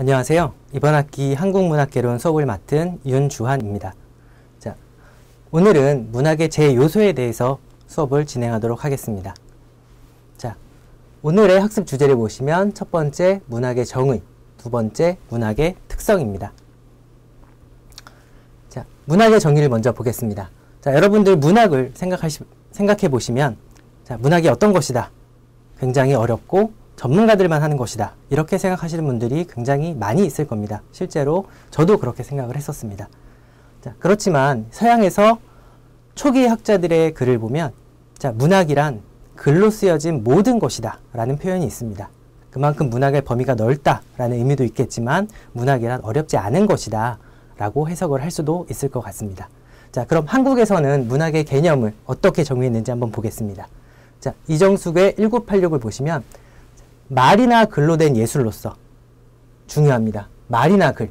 안녕하세요. 이번 학기 한국문학개론 수업을 맡은 윤주한입니다. 자, 오늘은 문학의 제 요소에 대해서 수업을 진행하도록 하겠습니다. 자, 오늘의 학습 주제를 보시면 첫 번째 문학의 정의, 두 번째 문학의 특성입니다. 자, 문학의 정의를 먼저 보겠습니다. 자, 여러분들 문학을 생각해 보시면, 자, 문학이 어떤 것이다. 굉장히 어렵고 전문가들만 하는 것이다. 이렇게 생각하시는 분들이 굉장히 많이 있을 겁니다. 실제로 저도 그렇게 생각을 했었습니다. 자, 그렇지만 서양에서 초기 학자들의 글을 보면, 자, 문학이란 글로 쓰여진 모든 것이다 라는 표현이 있습니다. 그만큼 문학의 범위가 넓다 라는 의미도 있겠지만 문학이란 어렵지 않은 것이다 라고 해석을 할 수도 있을 것 같습니다. 자, 그럼 한국에서는 문학의 개념을 어떻게 정의했는지 한번 보겠습니다. 자, 이정숙의 1986을 보시면 말이나 글로 된 예술로서 중요합니다. 말이나 글.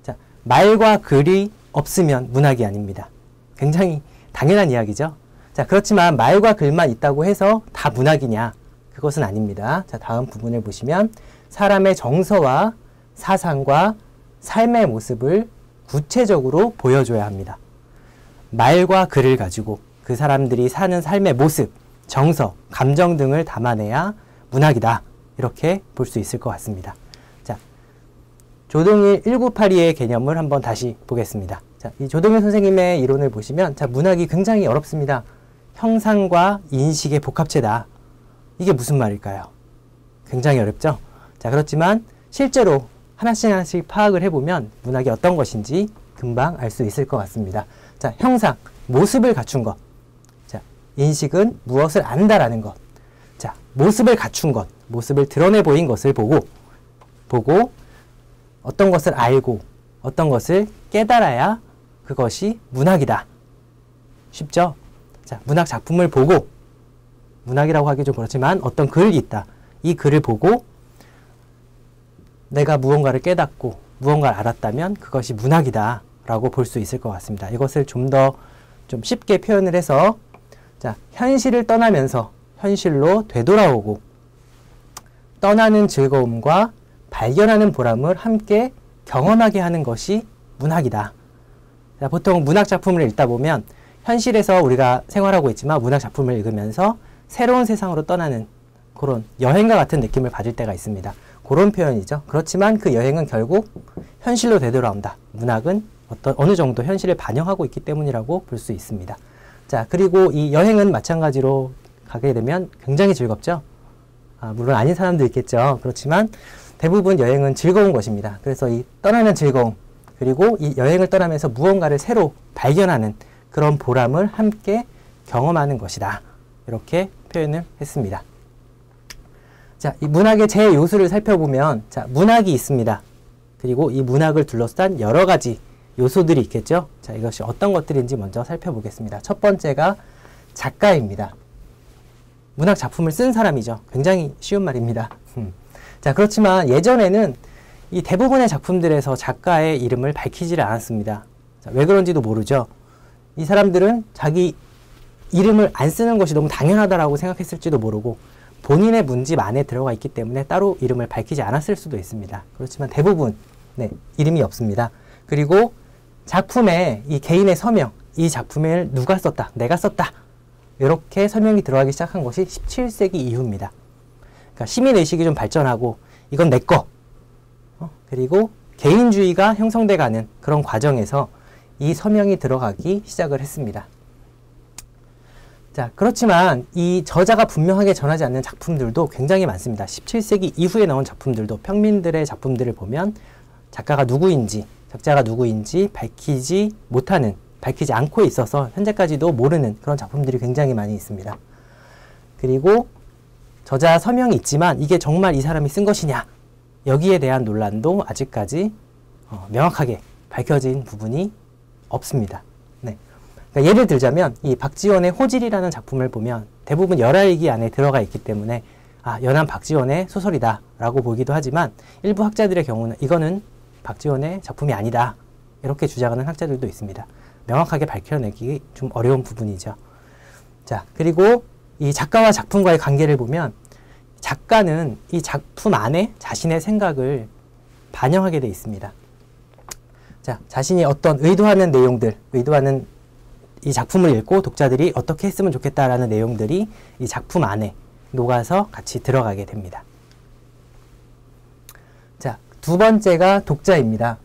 자, 말과 글이 없으면 문학이 아닙니다. 굉장히 당연한 이야기죠. 자, 그렇지만 말과 글만 있다고 해서 다 문학이냐? 그것은 아닙니다. 자, 다음 부분을 보시면 사람의 정서와 사상과 삶의 모습을 구체적으로 보여줘야 합니다. 말과 글을 가지고 그 사람들이 사는 삶의 모습, 정서, 감정 등을 담아내야 문학이다. 이렇게 볼 수 있을 것 같습니다. 자, 조동일 1982의 개념을 한번 다시 보겠습니다. 자, 이 조동일 선생님의 이론을 보시면, 자, 문학이 굉장히 어렵습니다. 형상과 인식의 복합체다. 이게 무슨 말일까요? 굉장히 어렵죠? 자, 그렇지만 실제로 하나씩 파악을 해보면 문학이 어떤 것인지 금방 알 수 있을 것 같습니다. 자, 형상, 모습을 갖춘 것. 자, 인식은 무엇을 안다라는 것. 자, 모습을 갖춘 것, 모습을 드러내 보인 것을 보고 어떤 것을 알고 어떤 것을 깨달아야 그것이 문학이다. 쉽죠? 자, 문학 작품을 보고, 문학이라고 하기 좀 그렇지만 어떤 글이 있다. 이 글을 보고 내가 무언가를 깨닫고 무언가를 알았다면 그것이 문학이다 라고 볼 수 있을 것 같습니다. 이것을 좀 더 좀 쉽게 표현을 해서, 자, 현실을 떠나면서 현실로 되돌아오고 떠나는 즐거움과 발견하는 보람을 함께 경험하게 하는 것이 문학이다. 자, 보통 문학 작품을 읽다 보면 현실에서 우리가 생활하고 있지만 문학 작품을 읽으면서 새로운 세상으로 떠나는 그런 여행과 같은 느낌을 받을 때가 있습니다. 그런 표현이죠. 그렇지만 그 여행은 결국 현실로 되돌아온다. 문학은 어느 정도 현실을 반영하고 있기 때문이라고 볼 수 있습니다. 자, 그리고 이 여행은 마찬가지로 가게 되면 굉장히 즐겁죠. 물론 아닌 사람도 있겠죠. 그렇지만 대부분 여행은 즐거운 것입니다. 그래서 이 떠나는 즐거움, 그리고 이 여행을 떠나면서 무언가를 새로 발견하는 그런 보람을 함께 경험하는 것이다. 이렇게 표현을 했습니다. 자, 이 문학의 제 요소를 살펴보면, 자, 문학이 있습니다. 그리고 이 문학을 둘러싼 여러 가지 요소들이 있겠죠. 자, 이것이 어떤 것들인지 먼저 살펴보겠습니다. 첫 번째가 작가입니다. 문학 작품을 쓴 사람이죠. 굉장히 쉬운 말입니다. 자, 그렇지만 예전에는 이 대부분의 작품들에서 작가의 이름을 밝히지를 않았습니다. 자, 왜 그런지도 모르죠. 이 사람들은 자기 이름을 안 쓰는 것이 너무 당연하다라고 생각했을지도 모르고 본인의 문집 안에 들어가 있기 때문에 따로 이름을 밝히지 않았을 수도 있습니다. 그렇지만 대부분 이름이 없습니다. 그리고 작품에 이 개인의 서명, 이 작품을 누가 썼다, 내가 썼다, 이렇게 설명이 들어가기 시작한 것이 17세기 이후입니다. 그러니까 시민의식이 좀 발전하고 이건 내 거, 그리고 개인주의가 형성돼가는 그런 과정에서 이 서명이 들어가기 시작을 했습니다. 자, 그렇지만 이 저자가 분명하게 전하지 않는 작품들도 굉장히 많습니다. 17세기 이후에 나온 작품들도, 평민들의 작품들을 보면 작가가 누구인지, 작자가 누구인지 밝히지 못하는, 밝히지 않고 있어서 현재까지도 모르는 그런 작품들이 굉장히 많이 있습니다. 그리고 저자 서명이 있지만 이게 정말 이 사람이 쓴 것이냐, 여기에 대한 논란도 아직까지 명확하게 밝혀진 부분이 없습니다. 네. 그러니까 예를 들자면 이 박지원의 호질이라는 작품을 보면 대부분 열하일기 안에 들어가 있기 때문에 연한 박지원의 소설이다 라고 보기도 하지만 일부 학자들의 경우는 이거는 박지원의 작품이 아니다 이렇게 주장하는 학자들도 있습니다. 명확하게 밝혀내기 좀 어려운 부분이죠. 자, 그리고 이 작가와 작품과의 관계를 보면 작가는 이 작품 안에 자신의 생각을 반영하게 되어 있습니다. 자, 자신이 어떤 의도하는 내용들, 의도하는 이 작품을 읽고 독자들이 어떻게 했으면 좋겠다라는 내용들이 이 작품 안에 녹아서 같이 들어가게 됩니다. 자, 두 번째가 독자입니다.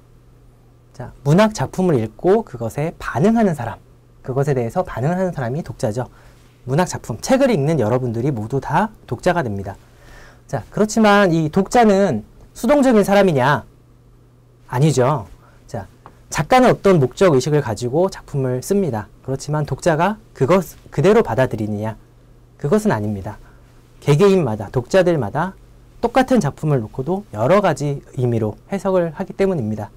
자, 문학 작품을 읽고 그것에 반응하는 사람, 그것에 대해서 반응하는 사람이 독자죠. 문학 작품, 책을 읽는 여러분들이 모두 다 독자가 됩니다. 자, 그렇지만 이 독자는 수동적인 사람이냐? 아니죠. 자, 작가는 어떤 목적 의식을 가지고 작품을 씁니다. 그렇지만 독자가 그것 그대로 받아들이느냐? 그것은 아닙니다. 개개인마다, 독자들마다 똑같은 작품을 놓고도 여러 가지 의미로 해석을 하기 때문입니다.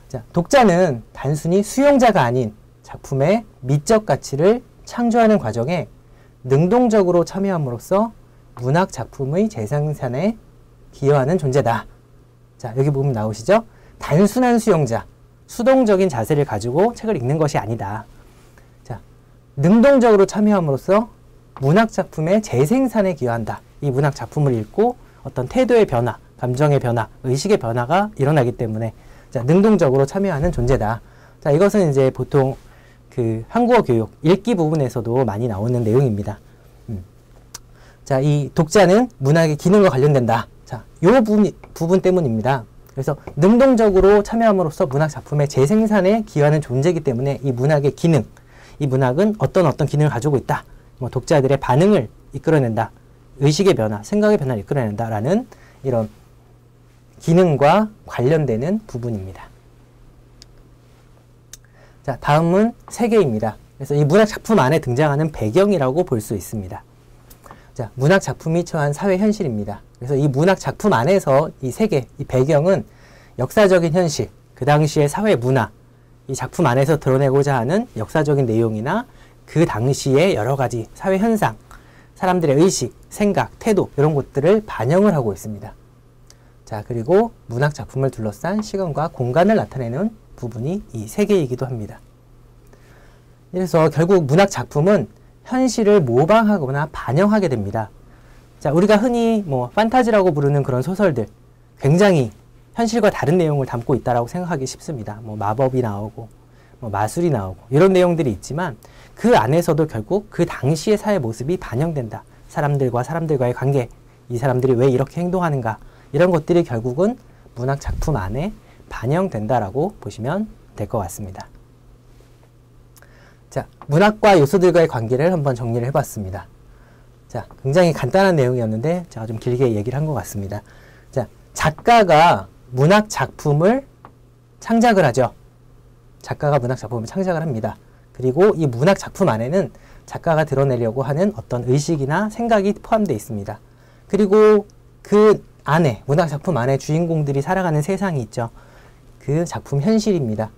자, 독자는 단순히 수용자가 아닌 작품의 미적 가치를 창조하는 과정에 능동적으로 참여함으로써 문학 작품의 재생산에 기여하는 존재다. 자, 여기 보면 나오시죠? 단순한 수용자, 수동적인 자세를 가지고 책을 읽는 것이 아니다. 자, 능동적으로 참여함으로써 문학 작품의 재생산에 기여한다. 이 문학 작품을 읽고 어떤 태도의 변화, 감정의 변화, 의식의 변화가 일어나기 때문에 자, 능동적으로 참여하는 존재다. 자, 이것은 이제 보통 그 한국어 교육 읽기 부분에서도 많이 나오는 내용입니다. 자, 이 독자는 문학의 기능과 관련된다. 자, 요 부분 때문입니다. 그래서 능동적으로 참여함으로써 문학 작품의 재생산에 기여하는 존재이기 때문에 이 문학의 기능, 이 문학은 어떤 기능을 가지고 있다. 뭐 독자들의 반응을 이끌어낸다. 의식의 변화, 생각의 변화를 이끌어낸다라는 이런 기능과 관련되는 부분입니다. 자, 다음은 세계입니다. 그래서 이 문학 작품 안에 등장하는 배경이라고 볼 수 있습니다. 자, 문학 작품이 처한 사회 현실입니다. 그래서 이 문학 작품 안에서 이 세계, 이 배경은 역사적인 현실, 그 당시의 사회 문화, 이 작품 안에서 드러내고자 하는 역사적인 내용이나 그 당시의 여러 가지 사회 현상, 사람들의 의식, 생각, 태도 이런 것들을 반영을 하고 있습니다. 자, 그리고 문학 작품을 둘러싼 시간과 공간을 나타내는 부분이 이 세계이기도 합니다. 그래서 결국 문학 작품은 현실을 모방하거나 반영하게 됩니다. 자, 우리가 흔히 뭐 판타지라고 부르는 그런 소설들 굉장히 현실과 다른 내용을 담고 있다라고 생각하기 쉽습니다. 뭐 마법이 나오고 뭐 마술이 나오고 이런 내용들이 있지만 그 안에서도 결국 그 당시의 사회 모습이 반영된다. 사람들과 사람들과의 관계, 이 사람들이 왜 이렇게 행동하는가 이런 것들이 결국은 문학 작품 안에 반영된다라고 보시면 될 것 같습니다. 자, 문학과 요소들과의 관계를 한번 정리를 해봤습니다. 자, 굉장히 간단한 내용이었는데 제가 좀 길게 얘기를 한 것 같습니다. 자, 작가가 문학 작품을 창작을 하죠. 작가가 문학 작품을 창작을 합니다. 그리고 이 문학 작품 안에는 작가가 드러내려고 하는 어떤 의식이나 생각이 포함되어 있습니다. 그리고 그 안에, 문학 작품 안에 주인공들이 살아가는 세상이 있죠. 그 작품 현실입니다.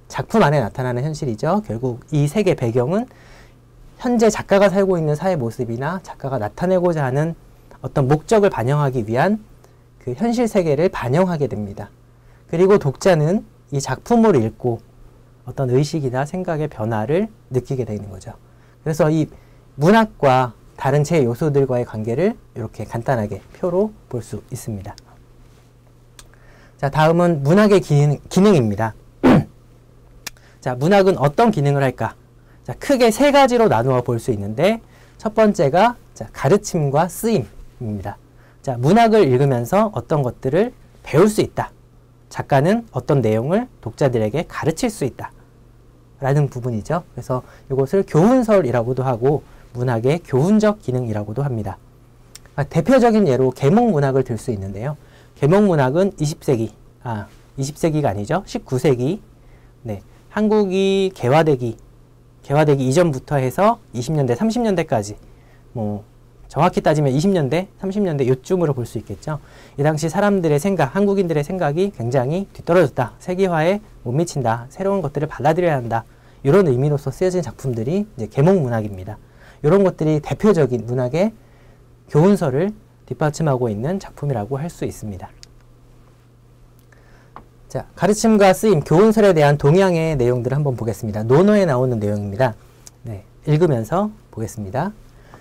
작품 안에 나타나는 현실이죠. 결국 이 세계 배경은 현재 작가가 살고 있는 사회 모습이나 작가가 나타내고자 하는 어떤 목적을 반영하기 위한 그 현실 세계를 반영하게 됩니다. 그리고 독자는 이 작품을 읽고 어떤 의식이나 생각의 변화를 느끼게 되는 거죠. 그래서 이 문학과 다른 제 요소들과의 관계를 이렇게 간단하게 표로 볼 수 있습니다. 자, 다음은 문학의 기능입니다. 자, 문학은 어떤 기능을 할까? 자, 크게 세 가지로 나누어 볼 수 있는데 첫 번째가 자, 가르침과 쓰임입니다. 자, 문학을 읽으면서 어떤 것들을 배울 수 있다. 작가는 어떤 내용을 독자들에게 가르칠 수 있다. 라는 부분이죠. 그래서 이것을 교훈설이라고도 하고 문학의 교훈적 기능이라고도 합니다. 대표적인 예로 계몽문학을 들 수 있는데요. 계몽문학은 20세기가 아니죠. 19세기 네, 한국이 개화되기 이전부터 해서 20년대, 30년대까지 뭐 정확히 따지면 20년대, 30년대 요쯤으로 볼 수 있겠죠. 이 당시 사람들의 생각, 한국인들의 생각이 굉장히 뒤떨어졌다. 세계화에 못 미친다. 새로운 것들을 받아들여야 한다. 이런 의미로서 쓰여진 작품들이 이제 계몽문학입니다. 이런 것들이 대표적인 문학의 교훈서를 뒷받침하고 있는 작품이라고 할 수 있습니다. 자, 가르침과 쓰임, 교훈설에 대한 동양의 내용들을 한번 보겠습니다. 논어에 나오는 내용입니다. 네, 읽으면서 보겠습니다.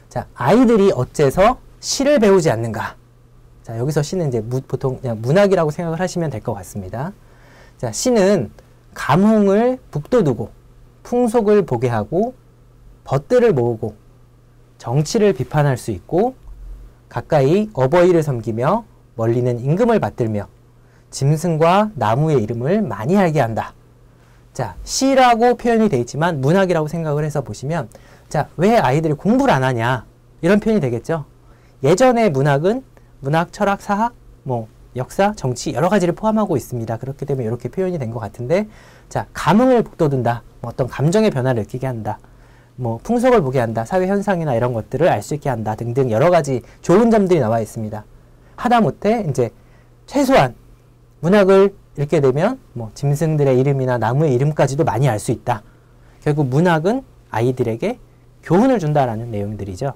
자, 아이들이 어째서 시를 배우지 않는가? 자, 여기서 시는 이제 보통 그냥 문학이라고 생각을 하시면 될 것 같습니다. 자, 시는 감흥을 북돋우고 풍속을 보게 하고 벗들을 모으고 정치를 비판할 수 있고 가까이 어버이를 섬기며 멀리는 임금을 받들며 짐승과 나무의 이름을 많이 알게 한다. 자, 시라고 표현이 되어 있지만 문학이라고 생각을 해서 보시면 자, 왜 아이들이 공부를 안 하냐 이런 표현이 되겠죠. 예전의 문학은 문학, 철학, 사학, 뭐 역사, 정치 여러 가지를 포함하고 있습니다. 그렇기 때문에 이렇게 표현이 된 것 같은데 자, 감흥을 북돋운다. 뭐 어떤 감정의 변화를 느끼게 한다. 뭐 풍속을 보게 한다. 사회 현상이나 이런 것들을 알 수 있게 한다. 등등 여러 가지 좋은 점들이 나와 있습니다. 하다못해 이제 최소한 문학을 읽게 되면 뭐 짐승들의 이름이나 나무의 이름까지도 많이 알 수 있다. 결국 문학은 아이들에게 교훈을 준다라는 내용들이죠.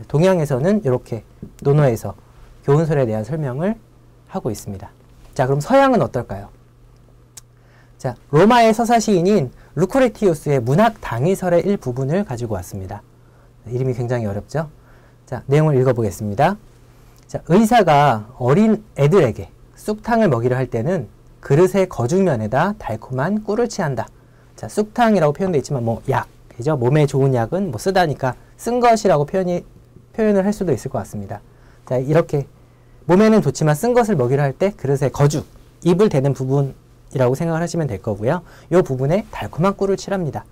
동양에서는 이렇게 논어에서 교훈설에 대한 설명을 하고 있습니다. 자, 그럼 서양은 어떨까요? 자, 로마의 서사 시인인 루크레티우스의 문학 당위설의 일부분을 가지고 왔습니다. 이름이 굉장히 어렵죠? 자, 내용을 읽어보겠습니다. 자, 의사가 어린 애들에게 쑥탕을 먹이려 할 때는 그릇의 거중면에다 달콤한 꿀을 취한다. 자, 쑥탕이라고 표현되어 있지만 뭐 약이죠. 몸에 좋은 약은 뭐 쓰다니까 쓴 것이라고 표현을 할 수도 있을 것 같습니다. 자, 이렇게 몸에는 좋지만 쓴 것을 먹이려 할 때 그릇의 거주, 입을 대는 부분이라고 생각을 하시면 될 거고요. 이 부분에 달콤한 꿀을 칠합니다.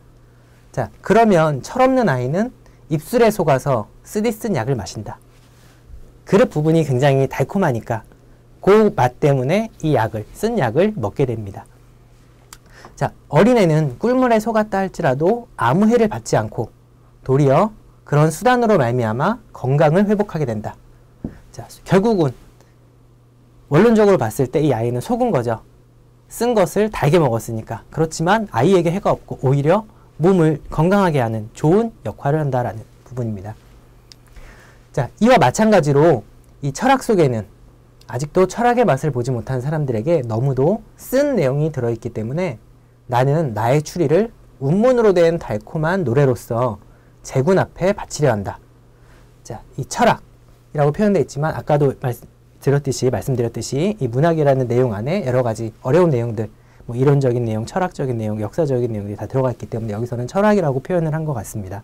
자, 그러면 철없는 아이는 입술에 속아서 쓰디쓴 약을 마신다. 그릇 부분이 굉장히 달콤하니까 그 맛 때문에 이 약을, 쓴 약을 먹게 됩니다. 자, 어린애는 꿀물에 속았다 할지라도 아무 해를 받지 않고 도리어 그런 수단으로 말미암아 건강을 회복하게 된다. 자, 결국은 원론적으로 봤을 때 이 아이는 속은 거죠. 쓴 것을 달게 먹었으니까. 그렇지만 아이에게 해가 없고 오히려 몸을 건강하게 하는 좋은 역할을 한다라는 부분입니다. 자, 이와 마찬가지로 이 철학 속에는 아직도 철학의 맛을 보지 못한 사람들에게 너무도 쓴 내용이 들어있기 때문에 나는 나의 추리를 운문으로 된 달콤한 노래로서 제군 앞에 바치려 한다. 자, 이 철학이라고 표현되어 있지만 아까도 말씀드렸듯이 이 문학이라는 내용 안에 여러 가지 어려운 내용들, 뭐 이론적인 내용, 철학적인 내용, 역사적인 내용들이 다 들어가 있기 때문에 여기서는 철학이라고 표현을 한 것 같습니다.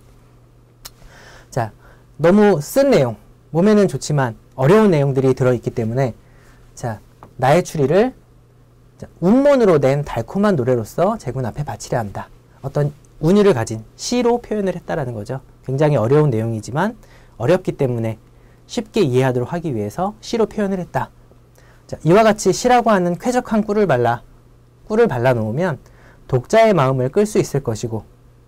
자, 너무 쓴 내용, 몸에는 좋지만 어려운 내용들이 들어있기 때문에 자, 나의 추리를 운문으로 된 달콤한 노래로서 제군 앞에 바치려 한다. 어떤 운율을 가진 시로 표현을 했다라는 거죠. 굉장히 어려운 내용이지만 어렵기 때문에 쉽게 이해하도록 하기 위해서 시로 표현을 했다. 자, 이와 같이 시라고 하는 쾌적한 꿀을 발라 놓으면 독자의 마음을 끌 수 있을 것이고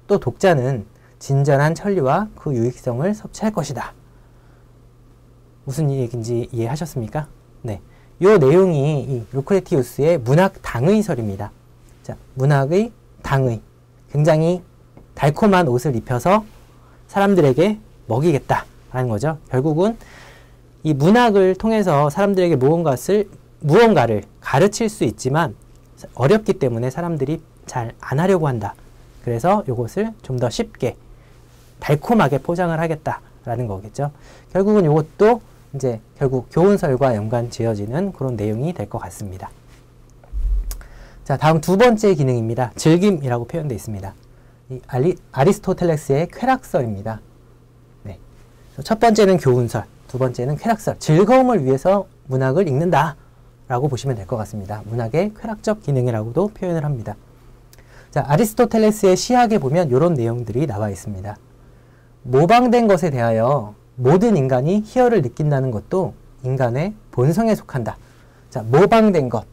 또 독자는 진전한 천리와 그 유익성을 섭취할 것이다. 무슨 얘기인지 이해하셨습니까? 네. 요 내용이 이 루크레티우스의 문학 당의설입니다. 자, 문학의 당의. 굉장히 달콤한 옷을 입혀서 사람들에게 먹이겠다라는 거죠. 결국은 이 문학을 통해서 사람들에게 무언가를 가르칠 수 있지만 어렵기 때문에 사람들이 잘 안 하려고 한다. 그래서 이것을 좀 더 쉽게 달콤하게 포장을 하겠다라는 거겠죠. 결국은 이것도 이제 결국 교훈설과 연관 지어지는 그런 내용이 될 것 같습니다. 자, 다음 두 번째 기능입니다. 즐김이라고 표현되어 있습니다. 이 아리스토텔레스의 쾌락설입니다. 네. 첫 번째는 교훈설, 두 번째는 쾌락설. 즐거움을 위해서 문학을 읽는다 라고 보시면 될 것 같습니다. 문학의 쾌락적 기능이라고도 표현을 합니다. 자, 아리스토텔레스의 시학에 보면 이런 내용들이 나와 있습니다. 모방된 것에 대하여 모든 인간이 희열을 느낀다는 것도 인간의 본성에 속한다. 자, 모방된 것.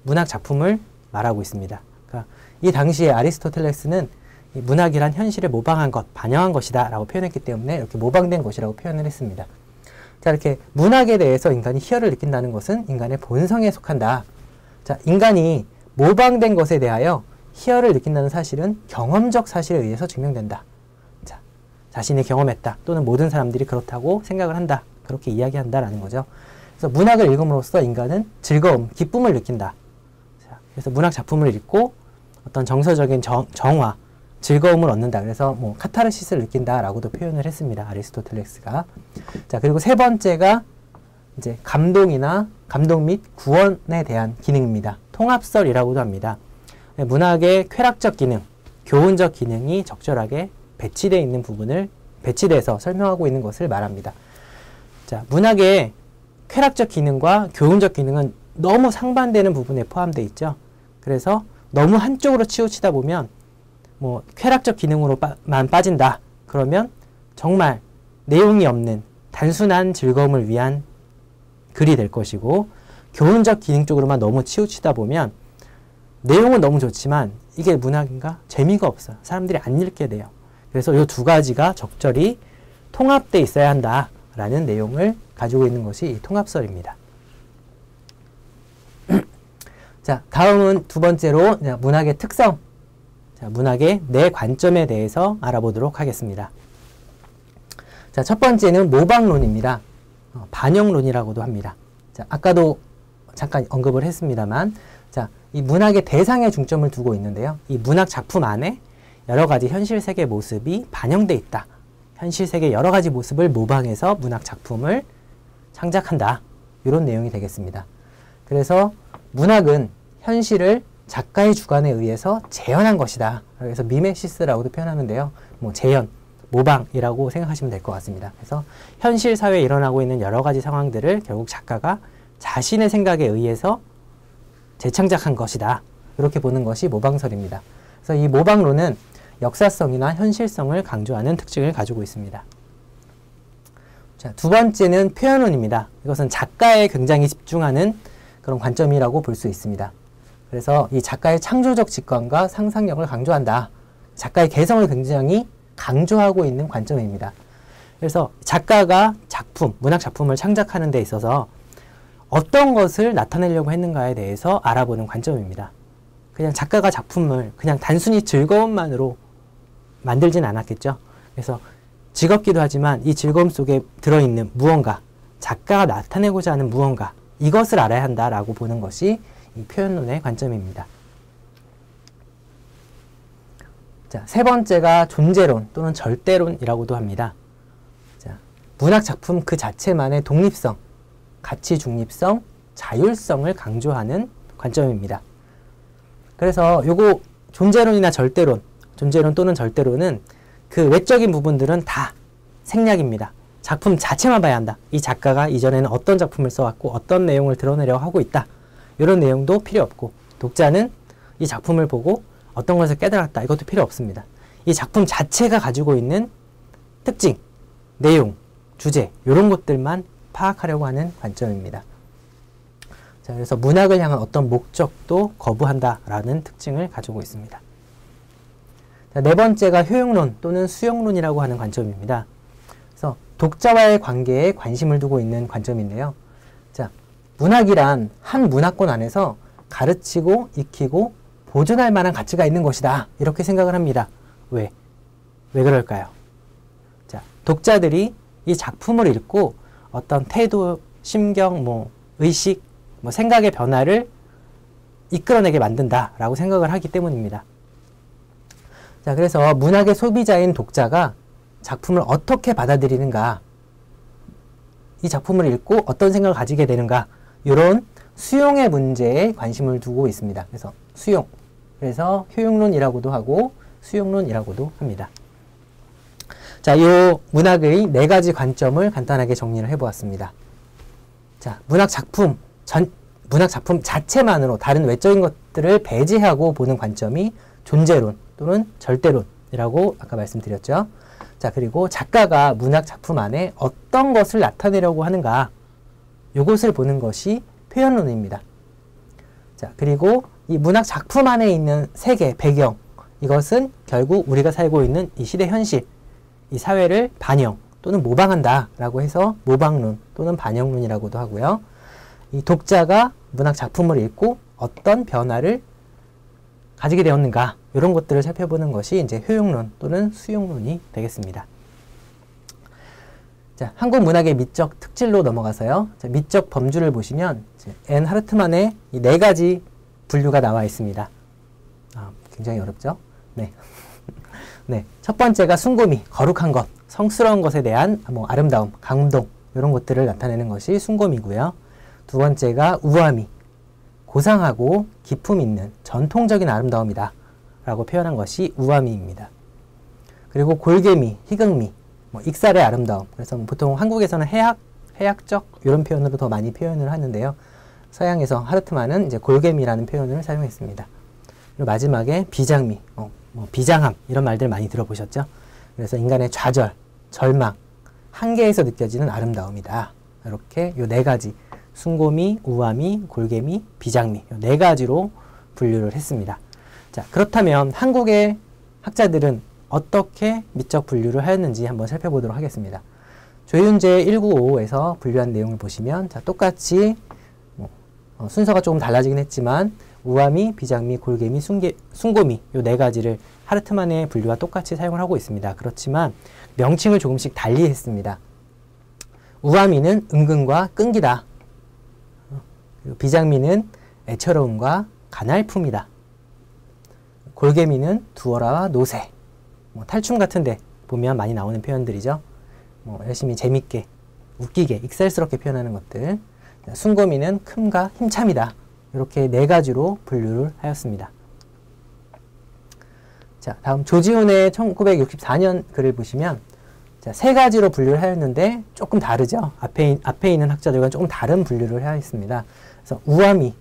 문학 작품을 말하고 있습니다. 그러니까 이 당시에 아리스토텔레스는 이 문학이란 현실을 모방한 것, 반영한 것이다 라고 표현했기 때문에 이렇게 모방된 것이라고 표현을 했습니다. 자, 이렇게 문학에 대해서 인간이 희열을 느낀다는 것은 인간의 본성에 속한다. 자, 인간이 모방된 것에 대하여 희열을 느낀다는 사실은 경험적 사실에 의해서 증명된다. 자, 자신이 경험했다 또는 모든 사람들이 그렇다고 생각을 한다. 그렇게 이야기한다라는 거죠. 그래서 문학을 읽음으로써 인간은 즐거움, 기쁨을 느낀다. 자, 그래서 문학 작품을 읽고 어떤 정서적인 정화, 즐거움을 얻는다. 그래서 뭐 카타르시스를 느낀다라고도 표현을 했습니다. 아리스토텔레스가. 자, 그리고 세 번째가 이제 감동이나 감동 및 구원에 대한 기능입니다. 통합설이라고도 합니다. 문학의 쾌락적 기능, 교훈적 기능이 적절하게 배치되어 있는 부분을 배치돼서 설명하고 있는 것을 말합니다. 자, 문학의 쾌락적 기능과 교훈적 기능은 너무 상반되는 부분에 포함되어 있죠. 그래서 너무 한쪽으로 치우치다 보면 뭐 쾌락적 기능으로만 빠진다. 그러면 정말 내용이 없는 단순한 즐거움을 위한 글이 될 것이고, 교훈적 기능 쪽으로만 너무 치우치다 보면 내용은 너무 좋지만 이게 문학인가? 재미가 없어요. 사람들이 안 읽게 돼요. 그래서 이 두 가지가 적절히 통합되어 있어야 한다라는 내용을 가지고 있는 것이 이 통합설입니다. 자, 다음은 두 번째로 문학의 특성, 자, 문학의 네 관점에 대해서 알아보도록 하겠습니다. 자, 첫 번째는 모방론입니다. 반영론이라고도 합니다. 자, 아까도 잠깐 언급을 했습니다만, 자, 이 문학의 대상에 중점을 두고 있는데요. 이 문학 작품 안에 여러 가지 현실 세계 모습이 반영돼 있다. 현실 세계 여러 가지 모습을 모방해서 문학 작품을 창작한다. 이런 내용이 되겠습니다. 그래서 문학은 현실을 작가의 주관에 의해서 재현한 것이다. 그래서 미메시스라고도 표현하는데요. 뭐 재현, 모방이라고 생각하시면 될 것 같습니다. 그래서 현실 사회에 일어나고 있는 여러 가지 상황들을 결국 작가가 자신의 생각에 의해서 재창작한 것이다. 이렇게 보는 것이 모방설입니다. 그래서 이 모방론은 역사성이나 현실성을 강조하는 특징을 가지고 있습니다. 자, 두 번째는 표현론입니다. 이것은 작가에 굉장히 집중하는 그런 관점이라고 볼 수 있습니다. 그래서 이 작가의 창조적 직관과 상상력을 강조한다. 작가의 개성을 굉장히 강조하고 있는 관점입니다. 그래서 작가가 작품, 문학 작품을 창작하는 데 있어서 어떤 것을 나타내려고 했는가에 대해서 알아보는 관점입니다. 그냥 작가가 작품을 그냥 단순히 즐거움만으로 만들진 않았겠죠. 그래서 즐겁기도 하지만 이 즐거움 속에 들어있는 무언가, 작가가 나타내고자 하는 무언가, 이것을 알아야 한다라고 보는 것이 이 표현론의 관점입니다. 자, 세 번째가 존재론 또는 절대론이라고도 합니다. 자, 문학 작품 그 자체만의 독립성, 가치 중립성, 자율성을 강조하는 관점입니다. 그래서 요거 존재론이나 절대론, 존재론 또는 절대론은 그 외적인 부분들은 다 생략입니다. 작품 자체만 봐야 한다. 이 작가가 이전에는 어떤 작품을 써왔고 어떤 내용을 드러내려고 하고 있다. 이런 내용도 필요 없고, 독자는 이 작품을 보고 어떤 것을 깨달았다. 이것도 필요 없습니다. 이 작품 자체가 가지고 있는 특징, 내용, 주제 이런 것들만 파악하려고 하는 관점입니다. 자, 그래서 문학을 향한 어떤 목적도 거부한다라는 특징을 가지고 있습니다. 자, 네 번째가 효용론 또는 수용론이라고 하는 관점입니다. 그래서 독자와의 관계에 관심을 두고 있는 관점인데요. 자, 문학이란 한 문화권 안에서 가르치고 익히고 보존할 만한 가치가 있는 것이다. 이렇게 생각을 합니다. 왜 그럴까요? 자, 독자들이 이 작품을 읽고 어떤 태도, 심경, 의식, 생각의 변화를 이끌어내게 만든다라고 생각을 하기 때문입니다. 자, 그래서 문학의 소비자인 독자가 작품을 어떻게 받아들이는가, 이 작품을 읽고 어떤 생각을 가지게 되는가, 이런 수용의 문제에 관심을 두고 있습니다. 그래서 수용, 그래서 효용론이라고도 하고 수용론이라고도 합니다. 자, 이 문학의 네 가지 관점을 간단하게 정리를 해보았습니다. 자, 문학 작품 자체만으로 다른 외적인 것들을 배제하고 보는 관점이 존재론 또는 절대론이라고 아까 말씀드렸죠. 자, 그리고 작가가 문학 작품 안에 어떤 것을 나타내려고 하는가, 이것을 보는 것이 표현론입니다. 자, 그리고 이 문학 작품 안에 있는 세계, 배경, 이것은 결국 우리가 살고 있는 이 시대 현실, 이 사회를 반영 또는 모방한다 라고 해서 모방론 또는 반영론이라고도 하고요. 이 독자가 문학 작품을 읽고 어떤 변화를 가지게 되었는가, 이런 것들을 살펴보는 것이 이제 효용론 또는 수용론이 되겠습니다. 자, 한국 문학의 미적 특질로 넘어가서요. 자, 미적 범주를 보시면 앤 하르트만의 이 네 가지 분류가 나와 있습니다. 굉장히 어렵죠? 네. 네. 첫 번째가 숭고미, 거룩한 것, 성스러운 것에 대한 아름다움, 감동, 이런 것들을 나타내는 것이 순곰이고요. 두 번째가 우아미, 고상하고 기품 있는 전통적인 아름다움이다 라고 표현한 것이 우아미입니다. 그리고 골개미, 희극미, 익살의 아름다움. 그래서 보통 한국에서는 해학적 이런 표현으로 더 많이 표현을 하는데요. 서양에서 하르트만은 이제 골개미라는 표현을 사용했습니다. 그리고 마지막에 비장미, 비장함 이런 말들 많이 들어보셨죠? 그래서 인간의 좌절, 절망, 한계에서 느껴지는 아름다움이다. 이렇게 요 네 가지 순곰이, 우아미, 골개미, 비장미 요 네 가지로 분류를 했습니다. 자, 그렇다면 한국의 학자들은 어떻게 미적 분류를 하였는지 한번 살펴보도록 하겠습니다. 조윤재 1955에서 분류한 내용을 보시면 자, 똑같이 순서가 조금 달라지긴 했지만 우아미, 비장미, 골개미, 순곰이 요 네 가지를 하르트만의 분류와 똑같이 사용을 하고 있습니다. 그렇지만 명칭을 조금씩 달리 했습니다. 우아미는 은근과 끈기다. 그리고 비장미는 애처로움과 가날품이다. 골개미는 두어라와 노새. 탈춤 같은데 보면 많이 나오는 표현들이죠. 열심히 재밌게, 웃기게, 익살스럽게 표현하는 것들. 순곰이는 큼과 힘참이다. 이렇게 네 가지로 분류를 하였습니다. 자, 다음 조지훈의 1964년 글을 보시면 자, 세 가지로 분류를 하였는데 조금 다르죠. 앞에 있는 학자들과는 조금 다른 분류를 하였습니다. 그래서 우아미,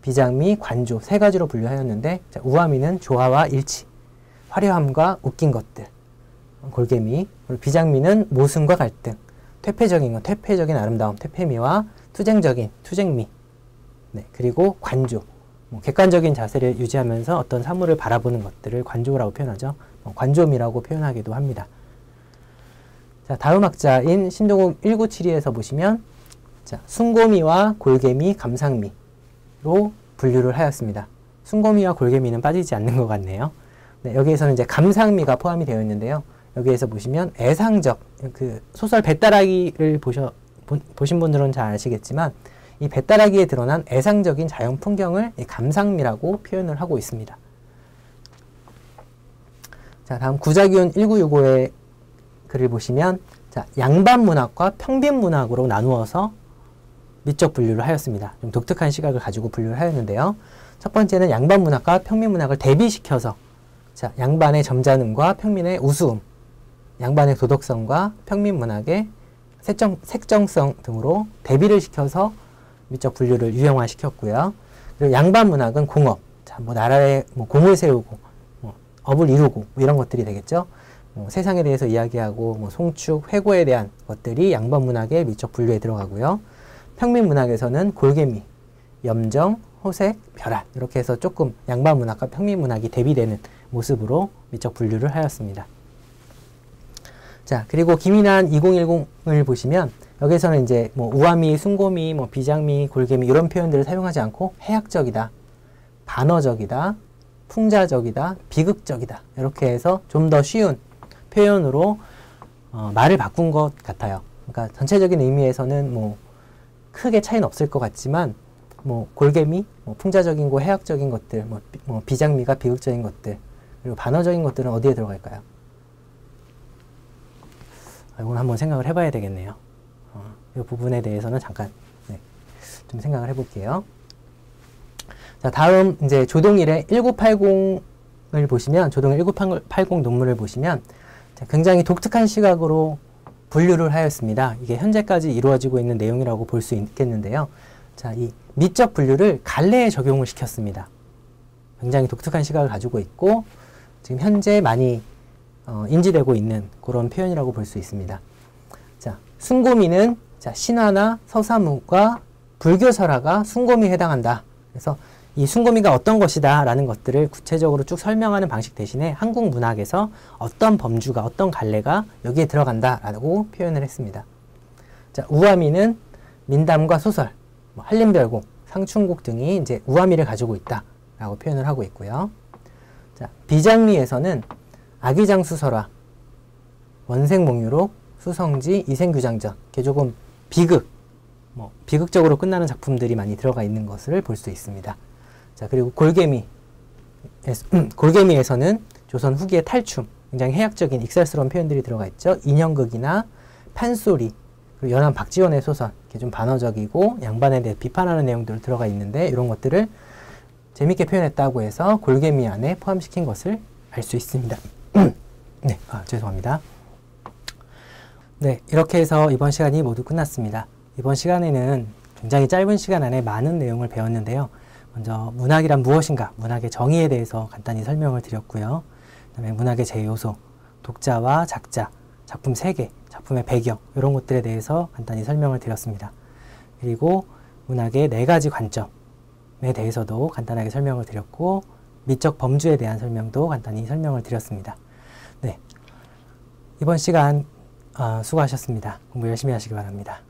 비장미, 관조 세 가지로 분류하였는데 자, 우아미는 조화와 일치, 화려함과 웃긴 것들, 골개미, 그리고 비장미는 모순과 갈등, 퇴폐적인 아름다움, 퇴폐미와 투쟁적인 투쟁미, 네, 그리고 관조, 객관적인 자세를 유지하면서 어떤 사물을 바라보는 것들을 관조라고 표현하죠. 관조미라고 표현하기도 합니다. 자, 다음 학자인 신동욱 1972에서 보시면 자, 순곰이와 골개미, 감상미로 분류를 하였습니다. 순곰이와 골개미는 빠지지 않는 것 같네요. 네, 여기에서는 이제 감상미가 포함이 되어 있는데요. 여기에서 보시면 애상적, 그 소설 배따라기를 보신 분들은 잘 아시겠지만 이 배따라기에 드러난 애상적인 자연 풍경을 감상미라고 표현을 하고 있습니다. 자, 다음 구자기훈 1965의 글을 보시면 자, 양반문학과 평빈문학으로 나누어서 미적 분류를 하였습니다. 좀 독특한 시각을 가지고 분류를 하였는데요. 첫 번째는 양반문학과 평민문학을 대비시켜서 자, 양반의 점잖음과 평민의 우스움, 양반의 도덕성과 평민문학의 색정성 등으로 대비를 시켜서 미적 분류를 유형화시켰고요. 그리고 양반문학은 공업, 자, 나라에 공을 세우고 업을 이루고 이런 것들이 되겠죠. 세상에 대해서 이야기하고 송축, 회고에 대한 것들이 양반문학의 미적 분류에 들어가고요. 평민문학에서는 골개미, 염정, 호색, 벼란 이렇게 해서 조금 양반문학과 평민문학이 대비되는 모습으로 미적 분류를 하였습니다. 자, 그리고 김인한 2010을 보시면 여기서는 이제 우아미, 순곰이, 비장미, 골개미 이런 표현들을 사용하지 않고 해학적이다, 반어적이다, 풍자적이다, 비극적이다 이렇게 해서 좀 더 쉬운 표현으로 말을 바꾼 것 같아요. 그러니까 전체적인 의미에서는 크게 차이는 없을 것 같지만 골개미, 풍자적인 거, 해학적인 것들, 비장미가 비극적인 것들, 그리고 반어적인 것들은 어디에 들어갈까요? 이건 한번 생각을 해봐야 되겠네요. 이 부분에 대해서는 잠깐 좀 생각을 해볼게요. 자, 다음 이제 조동일의 1980을 보시면 조동일 1980 논문을 보시면 자, 굉장히 독특한 시각으로 분류를 하였습니다. 이게 현재까지 이루어지고 있는 내용이라고 볼 수 있겠는데요. 자, 이 미적 분류를 갈래에 적용을 시켰습니다. 굉장히 독특한 시각을 가지고 있고 지금 현재 많이 인지되고 있는 그런 표현이라고 볼 수 있습니다. 자, 순곰이는 자, 신화나 서사문과 불교 설화가 순곰이에 해당한다. 그래서 이 순곰이가 어떤 것이다 라는 것들을 구체적으로 쭉 설명하는 방식 대신에 한국 문학에서 어떤 범주가, 어떤 갈래가 여기에 들어간다 라고 표현을 했습니다. 자, 우아미는 민담과 소설, 한림별곡, 상춘곡 등이 이제 우아미를 가지고 있다 라고 표현을 하고 있고요. 자, 비장미에서는 아기장수설화, 원생몽유록, 수성지, 이생규장전, 이렇게 조금 비극적으로 끝나는 작품들이 많이 들어가 있는 것을 볼 수 있습니다. 자, 그리고 골개미에서는 조선 후기의 탈춤, 굉장히 해학적인 익살스러운 표현들이 들어가 있죠. 인형극이나 판소리, 그리고 연한 박지원의 소설, 이렇게 좀 반어적이고 양반에 대해 비판하는 내용들 들어가 있는데 이런 것들을 재밌게 표현했다고 해서 골개미 안에 포함시킨 것을 알 수 있습니다. 네, 죄송합니다. 네, 이렇게 해서 이번 시간이 모두 끝났습니다. 이번 시간에는 굉장히 짧은 시간 안에 많은 내용을 배웠는데요. 먼저 문학이란 무엇인가, 문학의 정의에 대해서 간단히 설명을 드렸고요. 그 다음에 문학의 제-요소, 독자와 작자, 작품 세계, 작품의 배경 이런 것들에 대해서 간단히 설명을 드렸습니다. 그리고 문학의 4가지 관점에 대해서도 간단하게 설명을 드렸고 미적 범주에 대한 설명도 간단히 설명을 드렸습니다. 네, 이번 시간 수고하셨습니다. 공부 열심히 하시기 바랍니다.